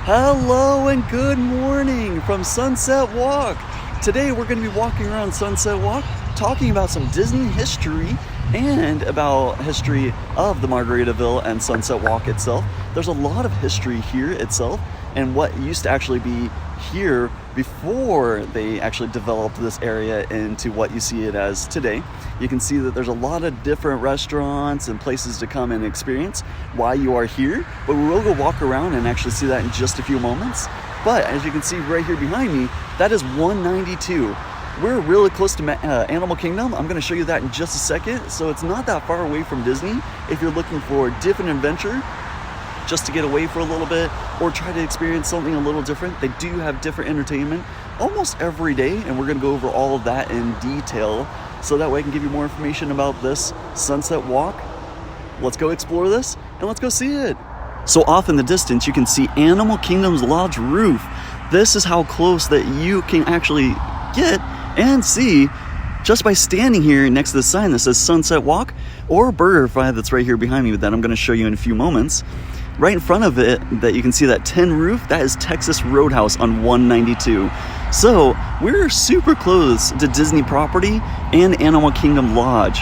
Hello and good morning from Sunset Walk. Today we're going to be walking around Sunset Walk talking about some Disney history and about history of the Margaritaville and Sunset Walk itself. There's a lot of history here itself and what used to actually be here before they actually developed this area into what you see it as today. You can see that there's a lot of different restaurants and places to come and experience while you are here, but we will go walk around and actually see that in just a few moments. But as you can see right here behind me, that is 192. We're really close to Animal Kingdom. I'm going to show you that in just a second. So it's not that far away from Disney if you're looking for a different adventure, just to get away for a little bit or try to experience something a little different. They do have different entertainment almost every day, and we're going to go over all of that in detail so that way I can give you more information about this Sunset Walk. Let's go explore this and let's go see it. So off in the distance you can see Animal Kingdom's lodge roof. This is how close that you can actually get and see just by standing here next to the sign that says Sunset Walk or BurgerFi that's right here behind me that I'm going to show you in a few moments. Right in front of it that you can see that tin roof, that is Texas Roadhouse on 192. So we're super close to Disney property and Animal Kingdom Lodge.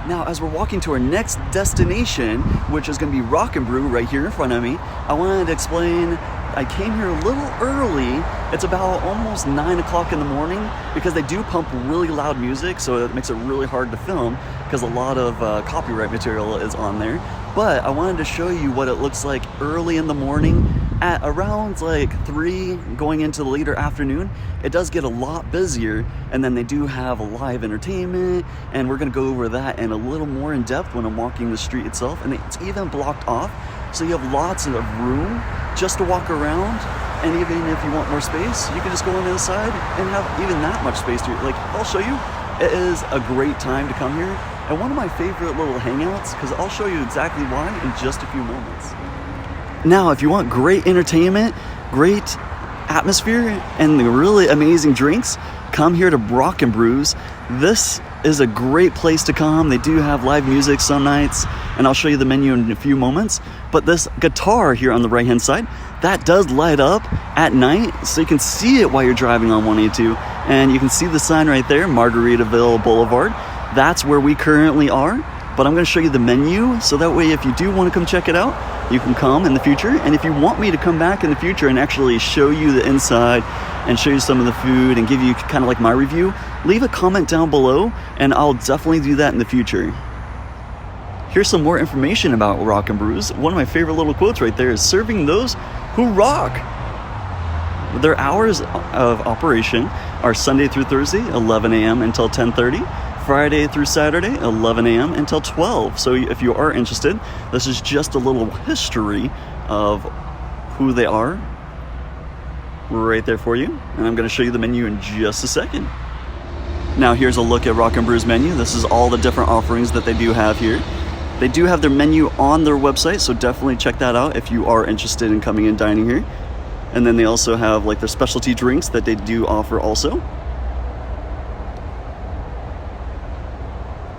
Now as we're walking to our next destination, which is going to be Rock and Brew right here in front of me, I wanted to explain I came here a little early. It's about almost 9 o'clock in the morning because they do pump really loud music, so it makes it really hard to film because a lot of copyright material is on there. But I wanted to show you what it looks like early in the morning at around like 3 going into the later afternoon. It does get a lot busier, and then they do have a live entertainment, and we're going to go over that in a little more in depth when I'm walking the street itself. And it's even blocked off, so you have lots of room just to walk around. And even if you want more space, you can just go on the other side and have even that much space to, like, I'll show you. It is a great time to come here and one of my favorite little hangouts, because I'll show you exactly why in just a few moments. Now, if you want great entertainment, great atmosphere, and really amazing drinks, come here to Rock and Brews. This is a great place to come. They do have live music some nights, and I'll show you the menu in a few moments. But this guitar here on the right hand side, that does light up at night, so you can see it while you're driving on 182, and you can see the sign right there, Margaritaville Boulevard. That's where we currently are, but I'm going to show you the menu, so that way if you do want to come check it out, you can come in the future. And if you want me to come back in the future and actually show you the inside and show you some of the food and give you kind of like my review, leave a comment down below and I'll definitely do that in the future. Here's some more information about Rock and Brews. One of my favorite little quotes right there is serving those who rock. Their hours of operation are Sunday through Thursday, 11 a.m. until 10:30. Friday through Saturday, 11 a.m. until 12. So if you are interested, this is just a little history of who they are right there for you. And I'm going to show you the menu in just a second. Now here's a look at Rock and Brew's menu. This is all the different offerings that they do have here. They do have their menu on their website, so definitely check that out if you are interested in coming and dining here. And then they also have like their specialty drinks that they do offer also.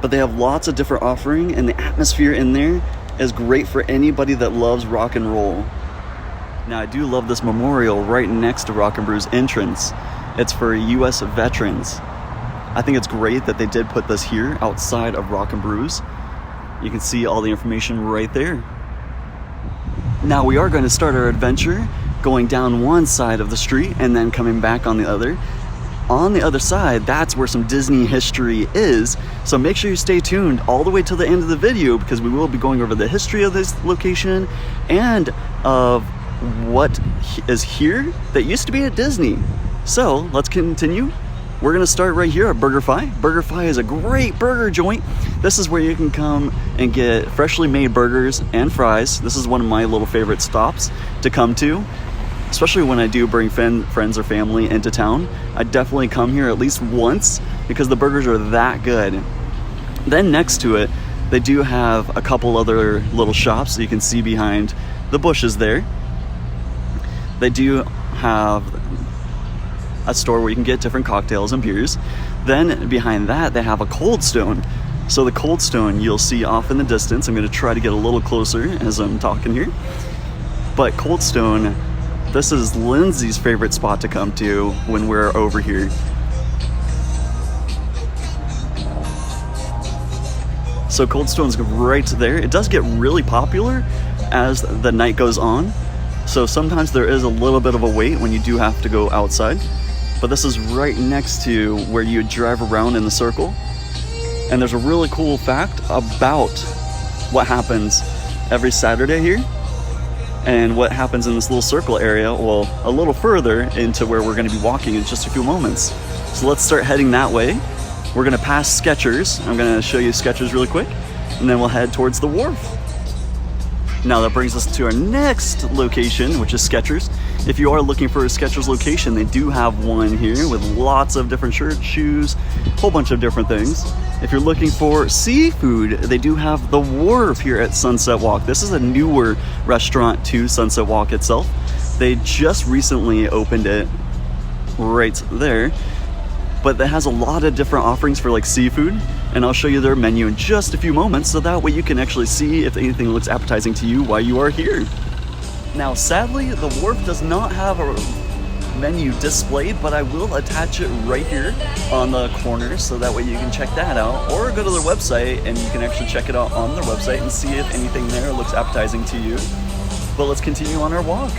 But they have lots of different offering, and the atmosphere in there is great for anybody that loves rock and roll. Now I do love this memorial right next to Rock and Brew's entrance. It's for US veterans. I think it's great that they did put this here outside of Rock and Brews. You can see all the information right there. Now we are going to start our adventure going down one side of the street and then coming back on the other. On the other side, that's where some Disney history is. So make sure you stay tuned all the way till the end of the video, because we will be going over the history of this location and of what is here that used to be at Disney. So let's continue. We're gonna start right here at BurgerFi. BurgerFi is a great burger joint. This is where you can come and get freshly made burgers and fries. This is one of my little favorite stops to come to, especially when I do bring friends or family into town. I definitely come here at least once because the burgers are that good. Then next to it, they do have a couple other little shops that you can see behind the bushes there. They do have a store where you can get different cocktails and beers. Then behind that, they have a Cold Stone. So the Cold Stone you'll see off in the distance. I'm going to try to get a little closer as I'm talking here. But Cold Stone, this is Lindsay's favorite spot to come to when we're over here. So Cold Stone's right there. It does get really popular as the night goes on. So sometimes there is a little bit of a wait when you do have to go outside. But this is right next to where you drive around in the circle. And there's a really cool fact about what happens every Saturday here and what happens in this little circle area, well, a little further into where we're going to be walking in just a few moments. So let's start heading that way. We're going to pass Skechers. I'm going to show you Skechers really quick, and then we'll head towards the Wharf. Now that brings us to our next location, which is Skechers. If you are looking for a Skechers location, they do have one here with lots of different shirts, shoes, a whole bunch of different things. If you're looking for seafood, they do have the Wharf here at Sunset Walk. This is a newer restaurant to Sunset Walk itself. They just recently opened it right there, but it has a lot of different offerings for like seafood, and I'll show you their menu in just a few moments so that way you can actually see if anything looks appetizing to you while you are here. Now sadly, the Wharf does not have a menu displayed, but I will attach it right here on the corner so that way you can check that out, or go to their website and you can actually check it out on their website and see if anything there looks appetizing to you. But let's continue on our walk.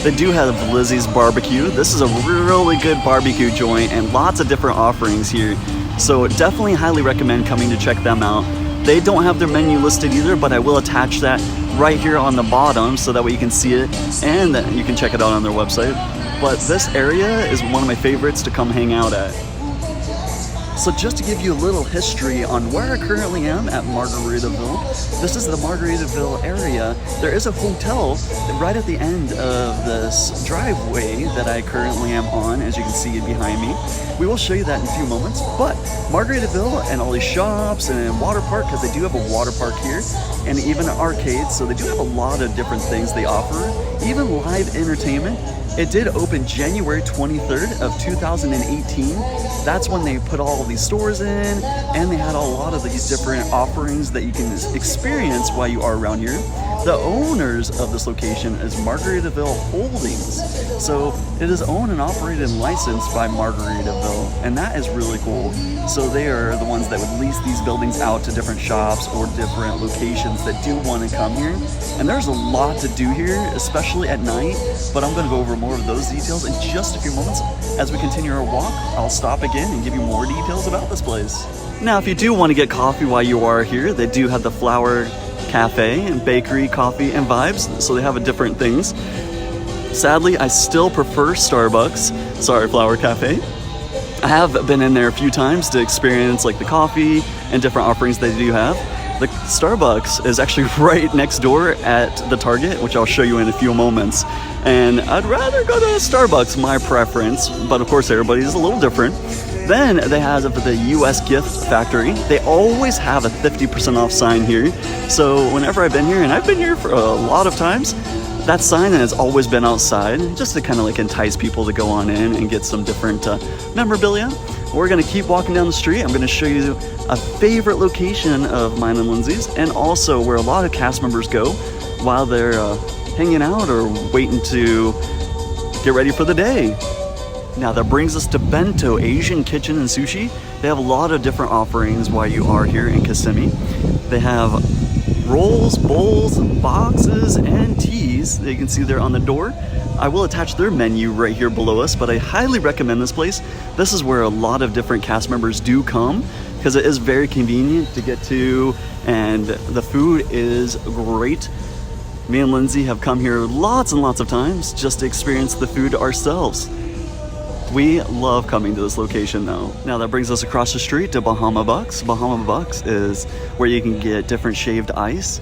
They do have Lizzies BBQ. This is a really good barbecue joint and lots of different offerings here. So definitely highly recommend coming to check them out. They don't have their menu listed either, but I will attach that right here on the bottom so that way you can see it and you can check it out on their website. But this area is one of my favorites to come hang out at. So just to give you a little history on where I currently am at Margaritaville, this is the Margaritaville area. There is a hotel right at the end of this driveway that I currently am on, as you can see behind me. We will show you that in a few moments, but Margaritaville and all these shops and water park, because they do have a water park here, and even an arcade, so they do have a lot of different things they offer, even live entertainment. It did open January 23rd of 2018. That's when they put all of these stores in, and they had a lot of these different offerings that you can experience while you are around here. The owners of this location is Margaritaville Holdings. So it is owned and operated and licensed by Margaritaville, and that is really cool. So they are the ones that would lease these buildings out to different shops or different locations that do want to come here. And there's a lot to do here, especially at night, but I'm going to go over more of those details in just a few moments. As we continue our walk, I'll stop again and give you more details about this place. Now, if you do want to get coffee while you are here, they do have the Flower Cafe and Bakery, Coffee, and Vibes, so they have different things. Sadly, I still prefer Starbucks. Sorry, Flower Cafe. I have been in there a few times to experience like the coffee and different offerings they do have. The Starbucks is actually right next door at the Target, which I'll show you in a few moments. And I'd rather go to Starbucks, my preference, but of course everybody's a little different. Then they have the US Gift Factory. They always have a 50% off sign here. So whenever I've been here, and I've been here for a lot of times, that sign has always been outside, just to kind of like entice people to go on in and get some different memorabilia. We're gonna keep walking down the street. I'm gonna show you a favorite location of mine and Lindsay's, and also where a lot of cast members go while they're hanging out or waiting to get ready for the day. Now that brings us to Bento Asian Kitchen and Sushi. They have a lot of different offerings while you are here in Kissimmee. They have rolls, bowls, boxes, and teas that you can see there on the door. I will attach their menu right here below us, but I highly recommend this place. This is where a lot of different cast members do come because it is very convenient to get to, and the food is great. Me and Lindsay have come here lots and lots of times just to experience the food ourselves. We love coming to this location though. Now that brings us across the street to Bahama Bucks. Bahama Bucks is where you can get different shaved ice.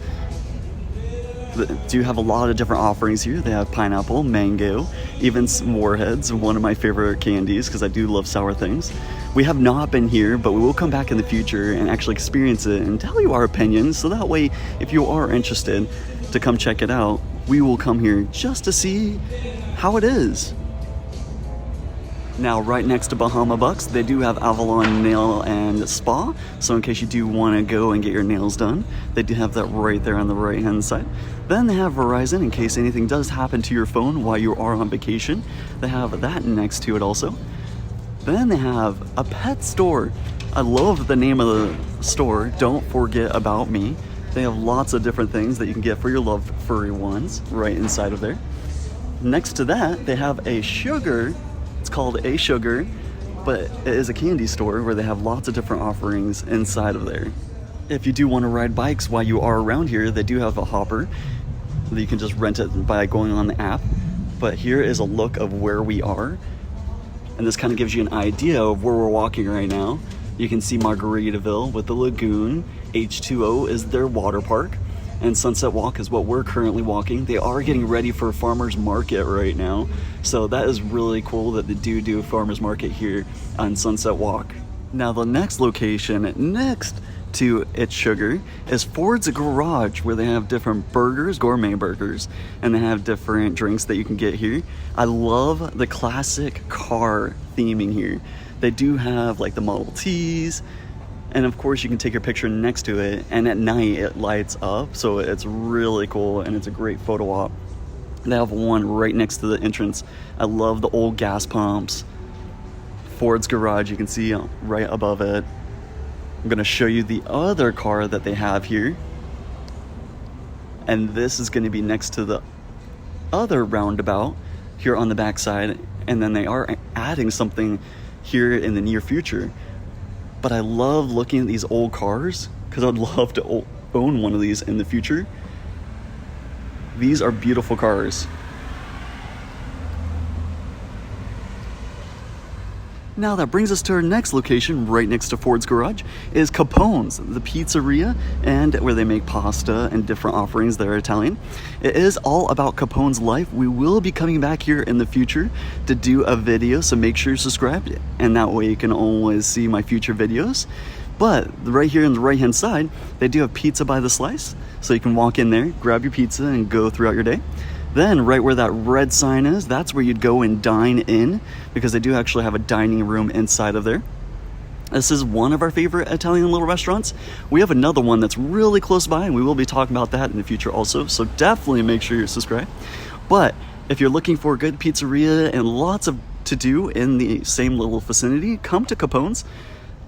They do have a lot of different offerings here. They have pineapple, mango, even some warheads, one of my favorite candies because I do love sour things. We have not been here, but we will come back in the future and actually experience it and tell you our opinions. So that way, if you are interested to come check it out, we will come here just to see how it is. Now, right next to Bahama Bucks, they do have Avalon Nail and Spa. So in case you do want to go and get your nails done, they do have that right there on the right-hand side. Then they have Verizon in case anything does happen to your phone while you are on vacation. They have that next to it also. Then they have a pet store. I love the name of the store, Don't Forget About Me. They have lots of different things that you can get for your loved furry ones right inside of there. Next to that, they have a sugar. It's called A Sugar, but it is a candy store where they have lots of different offerings inside of there. If you do want to ride bikes while you are around here, they do have a hopper that you can just rent it by going on the app. But here is a look of where we are. And this kind of gives you an idea of where we're walking right now. You can see Margaritaville with the lagoon. H2O is their water park. And Sunset Walk is what we're currently walking. They are getting ready for a farmer's market right now. So that is really cool that they do a farmer's market here on Sunset Walk. Now the next location next to It's Sugar is Ford's Garage, where they have different burgers, gourmet burgers, and they have different drinks that you can get here. I love the classic car theming here. They do have like the Model Ts, and of course you can take your picture next to it, and at night it lights up, so it's really cool and it's a great photo op. They have one right next to the entrance. I love the old gas pumps. Ford's Garage, you can see right above it. I'm gonna show you the other car that they have here. And this is gonna be next to the other roundabout here on the backside. And then they are adding something here in the near future. But I love looking at these old cars because I'd love to own one of these in the future. These are beautiful cars. Now that brings us to our next location right next to Ford's Garage is Capones, the pizzeria, and where they make pasta and different offerings that are Italian. It is all about Capone's life. We will be coming back here in the future to do a video, so make sure you're subscribed, and that way you can always see my future videos. But right here on the right hand side, they do have pizza by the slice, so you can walk in there, grab your pizza, and go throughout your day. Then right where that red sign is, that's where you'd go and dine in, because they do actually have a dining room inside of there. This is one of our favorite Italian little restaurants. We have another one that's really close by, and we will be talking about that in the future also, so definitely make sure you're subscribed. But if you're looking for a good pizzeria and lots to do in the same little vicinity, come to Capone's,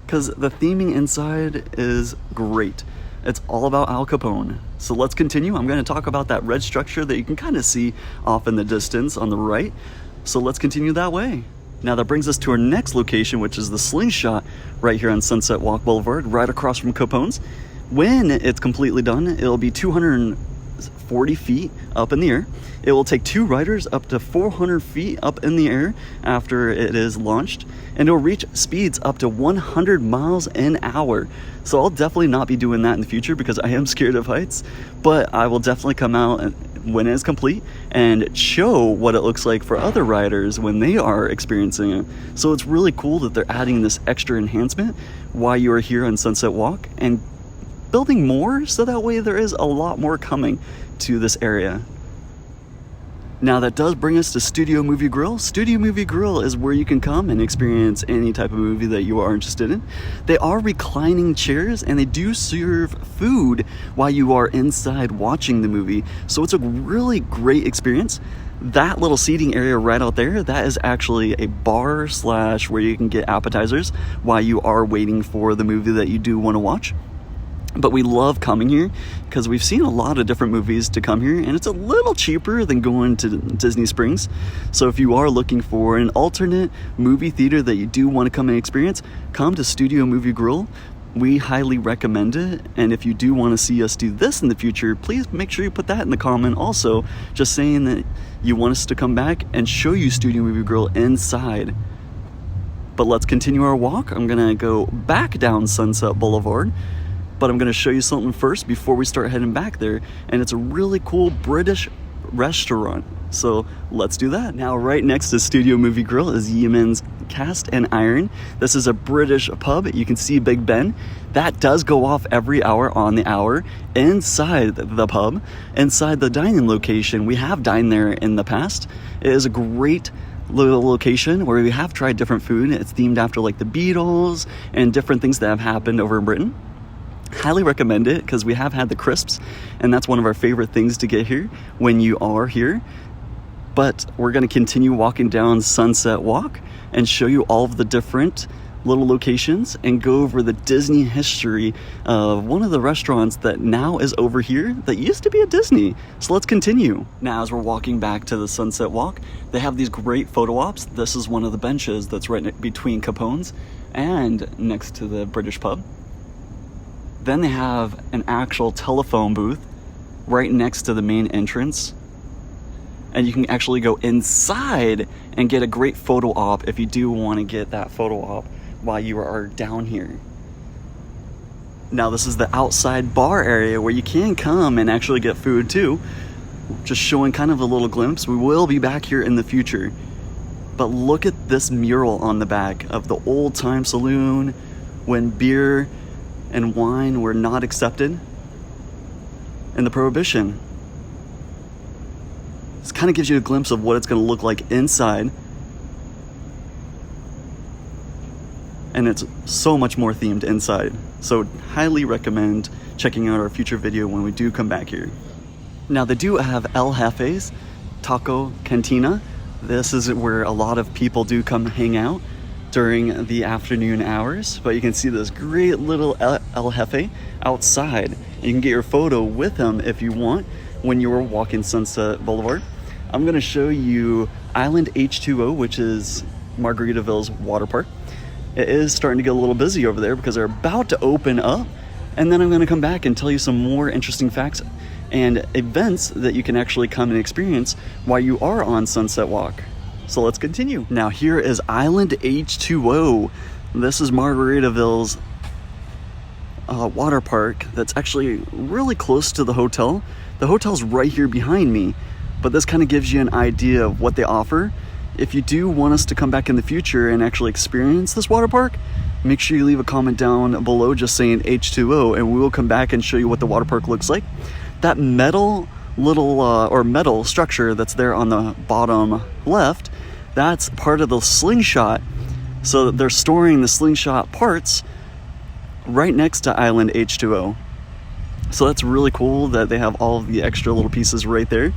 because the theming inside is great. It's all about Al Capone. So let's continue. I'm going to talk about that red structure that you can kind of see off in the distance on the right. So let's continue that way. Now that brings us to our next location, which is the Slingshot right here on Sunset Walk Boulevard, right across from Capone's. When it's completely done, it'll be 240 feet up in the air. It will take 2 riders up to 400 feet up in the air after it is launched, and it'll reach speeds up to 100 miles an hour. So I'll definitely not be doing that in the future because I am scared of heights, but I will definitely come out when it is complete and show what it looks like for other riders when they are experiencing it. So it's really cool that they're adding this extra enhancement while you are here on Sunset Walk and building more, so that way there is a lot more coming to this area. Now that does bring us to Studio Movie Grill. Studio Movie Grill is where you can come and experience any type of movie that you are interested in. They are reclining chairs, and they do serve food while you are inside watching the movie. So it's a really great experience. That little seating area right out there, that is actually a bar / where you can get appetizers while you are waiting for the movie that you do want to watch. But we love coming here because we've seen a lot of different movies to come here, and it's a little cheaper than going to Disney Springs. So if you are looking for an alternate movie theater that you do want to come and experience, come to Studio Movie Grill. We highly recommend it, and if you do want to see us do this in the future, please make sure you put that in the comment also, just saying that you want us to come back and show you Studio Movie Grill inside. But let's continue our walk. I'm gonna go back down Sunset Boulevard, but I'm going to show you something first before we start heading back there, and it's a really cool British restaurant. So let's do that. Now right next to Studio Movie Grill is Yemens Cast and Iron. This is a British pub. You can see Big Ben. That does go off every hour on the hour inside the pub. Inside the dining location, we have dined there in the past. It is a great little location where we have tried different food. It's themed after like the Beatles and different things that have happened over in Britain. Highly recommend it because we have had the crisps, and that's one of our favorite things to get here when you are here. But we're going to continue walking down Sunset Walk and show you all of the different little locations and go over the Disney history of one of the restaurants that now is over here that used to be a Disney. So let's continue. Now, as we're walking back to the Sunset Walk, they have these great photo ops. This is one of the benches that's right between Capones and next to the British pub. Then they have an actual telephone booth right next to the main entrance. And you can actually go inside and get a great photo op if you do want to get that photo op while you are down here. Now, this is the outside bar area where you can come and actually get food too. Just showing kind of a little glimpse. We will be back here in the future. But look at this mural on the back of the old time saloon when beer and wine were not accepted and the Prohibition. This kind of gives you a glimpse of what it's going to look like inside. And it's so much more themed inside. So highly recommend checking out our future video when we do come back here. Now, they do have El Jefe's Taco Cantina. This is where a lot of people do come hang out during the afternoon hours. But you can see this great little El Jefe outside. You can get your photo with him if you want when you were walking Sunset Boulevard. I'm going to show you Island H2O, which is Margaritaville's water park. It is starting to get a little busy over there because they're about to open up. And then I'm going to come back and tell you some more interesting facts and events that you can actually come and experience while you are on Sunset Walk. So let's continue. Now, here is Island H2O. This is Margaritaville's water park that's actually really close to the hotel. The hotel's right here behind me, but this kind of gives you an idea of what they offer. If you do want us to come back in the future and actually experience this water park, make sure you leave a comment down below just saying H2O, and we will come back and show you what the water park looks like. That metal metal structure that's there on the bottom left, that's part of the Slingshot. So they're storing the Slingshot parts right next to Island H2O. So that's really cool that they have all of the extra little pieces right there.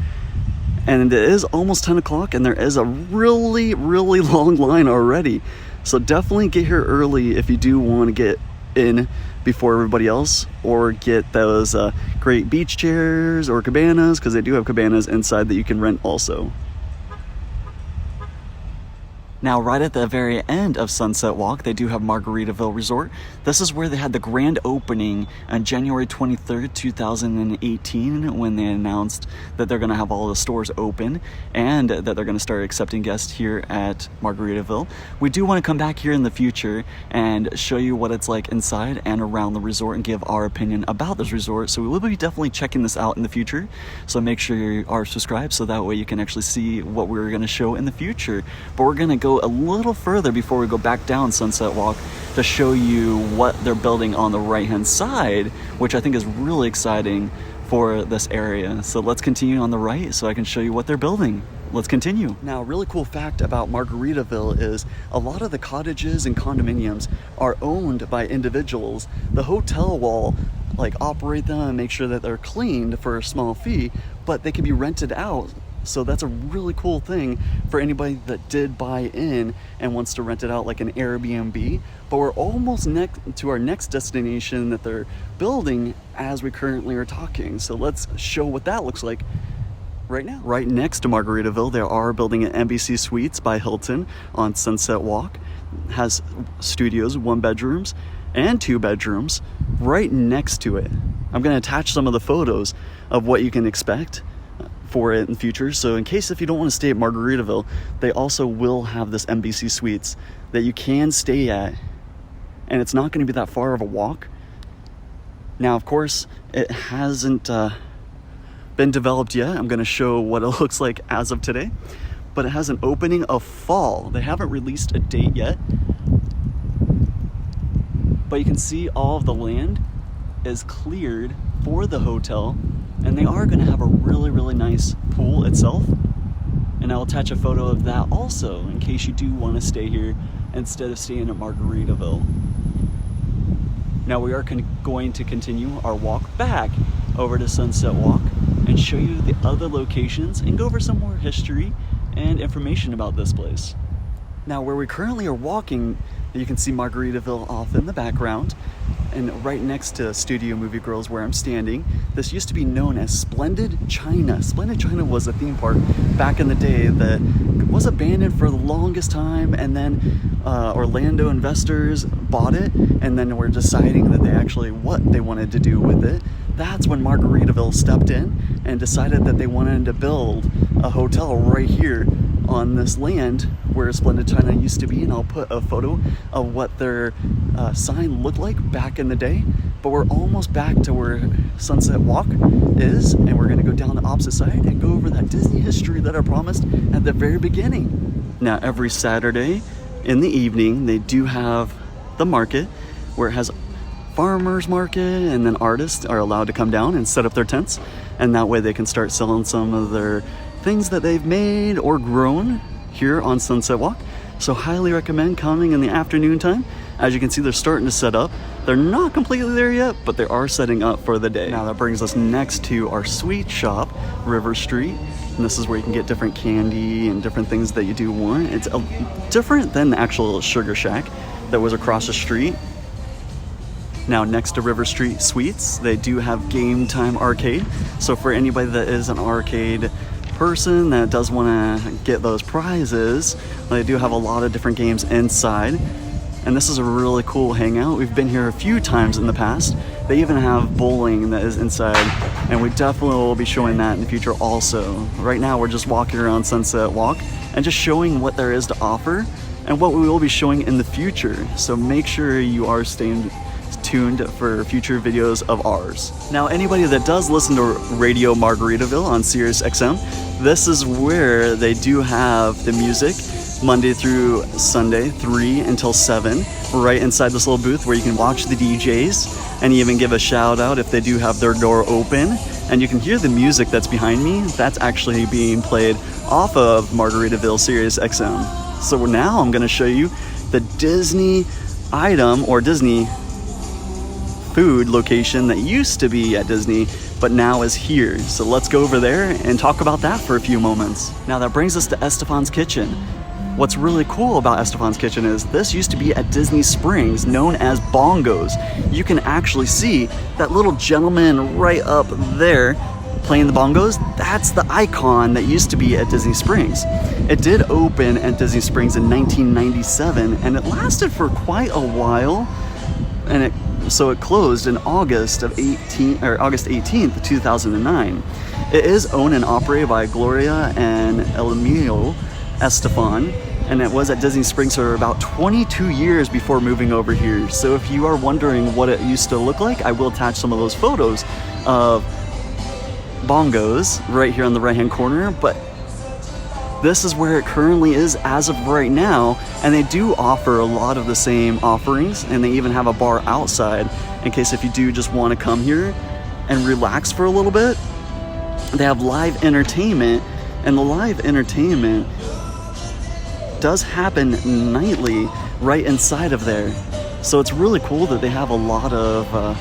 And it is almost 10 o'clock and there is a really, really long line already. So definitely get here early if you do want to get in before everybody else, or get those great beach chairs or cabanas, because they do have cabanas inside that you can rent also. Now, right at the very end of Sunset Walk, they do have Margaritaville Resort. This is where they had the grand opening on January 23rd, 2018, when they announced that they're going to have all the stores open and that they're going to start accepting guests here at Margaritaville. We do want to come back here in the future and show you what it's like inside and around the resort and give our opinion about this resort. So we will be definitely checking this out in the future. So make sure you are subscribed so that way you can actually see what we're going to show in the future. But we're going to go a little further before we go back down Sunset Walk to show you what they're building on the right hand side, which I think is really exciting for this area. So let's continue on the right so I can show you what they're building. Let's continue. Now, a really cool fact about Margaritaville is a lot of the cottages and condominiums are owned by individuals. The hotel will operate them and make sure that they're cleaned for a small fee, but they can be rented out. So that's a really cool thing for anybody that did buy in and wants to rent it out like an Airbnb. But we're almost next to our next destination that they're building as we currently are talking. So let's show what that looks like right now. Right next to Margaritaville, they are building an NBC Suites by Hilton on Sunset Walk. It has studios, 1 bedrooms and 2 bedrooms right next to it. I'm going to attach some of the photos of what you can expect for it in the future. So in case if you don't want to stay at Margaritaville, they also will have this NBC Suites that you can stay at, and it's not going to be that far of a walk. Now, of course, it hasn't been developed yet. I'm going to show what it looks like as of today, but it has an opening of fall. They haven't released a date yet, but you can see all of the land is cleared for the hotel, and they are going to have a really, really nice pool itself And I'll attach a photo of that also in case you do want to stay here instead of staying at Margaritaville. Now we are going to continue our walk back over to Sunset Walk and show you the other locations and go over some more history and information about this place. Now where we currently are walking, you can see Margaritaville off in the background, and right next to Studio Movie Girls where I'm standing, this used to be known as Splendid China. Splendid China was a theme park back in the day that was abandoned for the longest time, and then Orlando investors bought it, and then were deciding that what they wanted to do with it. That's when Margaritaville stepped in and decided that they wanted to build a hotel right here on this land where Splendid China used to be, and I'll put a photo of what their sign looked like back in the day. But we're almost back to where Sunset Walk is, and we're gonna go down the opposite side and go over that Disney history that I promised at the very beginning. Now every Saturday in the evening, they do have the market where it has farmers market, and then artists are allowed to come down and set up their tents, and that way they can start selling some of their things that they've made or grown here on Sunset Walk. So highly recommend coming in the afternoon time. As you can see, they're starting to set up. They're not completely there yet, but they are setting up for the day. Now that brings us next to our sweet shop, River Street. And this is where you can get different candy and different things that you do want. It's different than the actual Sugar Shack that was across the street. Now next to River Street Suites, they do have Game Time Arcade. So for anybody that is an arcade person that does want to get those prizes, they do have a lot of different games inside. And this is a really cool hangout. We've been here a few times in the past. They even have bowling that is inside, and we definitely will be showing that in the future also. Right now we're just walking around Sunset Walk and just showing what there is to offer and what we will be showing in the future. So make sure you are staying tuned for future videos of ours. Now anybody that does listen to Radio Margaritaville on Sirius XM, this is where they do have the music Monday through Sunday, 3 until 7, right inside this little booth where you can watch the DJs and even give a shout out if they do have their door open. And you can hear the music that's behind me. That's actually being played off of Margaritaville Sirius XM. So now I'm going to show you the Disney item or Disney food location that used to be at Disney but now is here. So let's go over there and talk about that for a few moments. Now that brings us to Estefans Kitchen. What's really cool about Estefans Kitchen is this used to be at Disney Springs, known as Bongos. You can actually see that little gentleman right up there playing the bongos. That's the icon that used to be at Disney Springs. It did open at Disney Springs in 1997, and it lasted for quite a while, and so it closed in August 18th, 2009. It is owned and operated by Gloria and Emilio Estefan, and it was at Disney Springs for about 22 years before moving over here. So if you are wondering what it used to look like, I will attach some of those photos of Bongos right here on the right hand corner, but this is where it currently is as of right now, and they do offer a lot of the same offerings, and they even have a bar outside in case if you do just want to come here and relax for a little bit. They have live entertainment, and the live entertainment does happen nightly right inside of there. So it's really cool that they have a lot of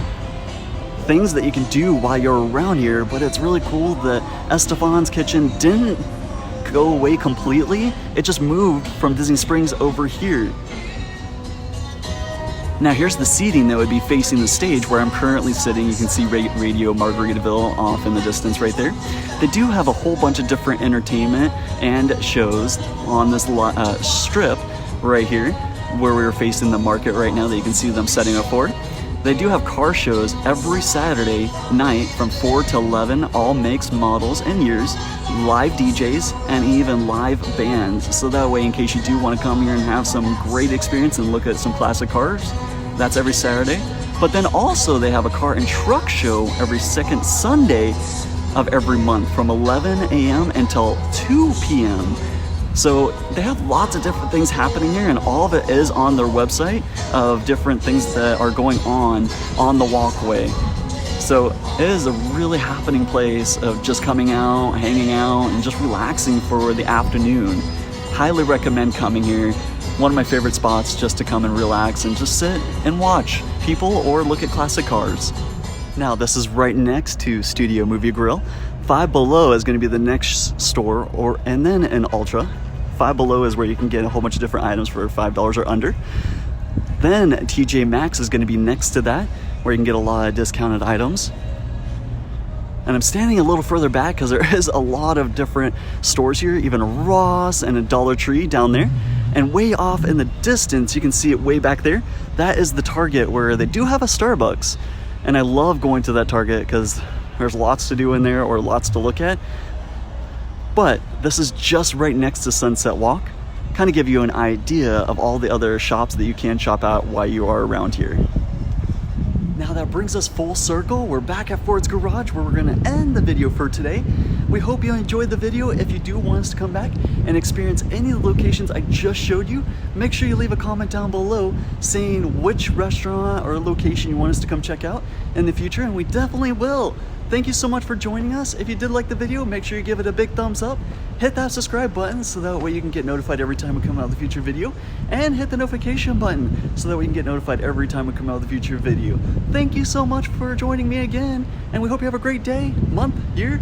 things that you can do while you're around here, but it's really cool that Estefans Kitchen didn't go away completely. It just moved from Disney Springs over here. Now here's the seating that would be facing the stage where I'm currently sitting. You can see Radio Margaritaville off in the distance right there. They do have a whole bunch of different entertainment and shows on this strip right here where we're facing the market right now that you can see them setting up for. They do have car shows every Saturday night from 4 to 11, all makes, models, and years, live DJs, and even live bands. So that way, in case you do want to come here and have some great experience and look at some classic cars, that's every Saturday. But then also they have a car and truck show every second Sunday of every month from 11 a.m. until 2 p.m. So they have lots of different things happening here, and all of it is on their website of different things that are going on the walkway. So it is a really happening place of just coming out, hanging out, and just relaxing for the afternoon. Highly recommend coming here. One of my favorite spots just to come and relax and just sit and watch people or look at classic cars. Now this is right next to Studio Movie Grill. Five Below is going to be the next store, and then an Ultra. Five Below is where you can get a whole bunch of different items for $5 or under. Then TJ Maxx is going to be next to that, where you can get a lot of discounted items. And I'm standing a little further back because there is a lot of different stores here, even a Ross and a Dollar Tree down there. And way off in the distance, you can see it way back there. That is the Target, where they do have a Starbucks. And I love going to that Target because there's lots to do in there or lots to look at. But this is just right next to Sunset Walk. Kind of give you an idea of all the other shops that you can shop at while you are around here. Now that brings us full circle. We're back at Ford's Garage where we're going to end the video for today. We hope you enjoyed the video. If you do want us to come back and experience any of the locations I just showed you, make sure you leave a comment down below saying which restaurant or location you want us to come check out in the future, and we definitely will. Thank you so much for joining us. If you did like the video, make sure you give it a big thumbs up. Hit that subscribe button so that way you can get notified every time we come out with a future video. And hit the notification button so that we can get notified every time we come out with a future video. Thank you so much for joining me again. And we hope you have a great day, month, year.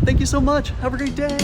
Thank you so much. Have a great day.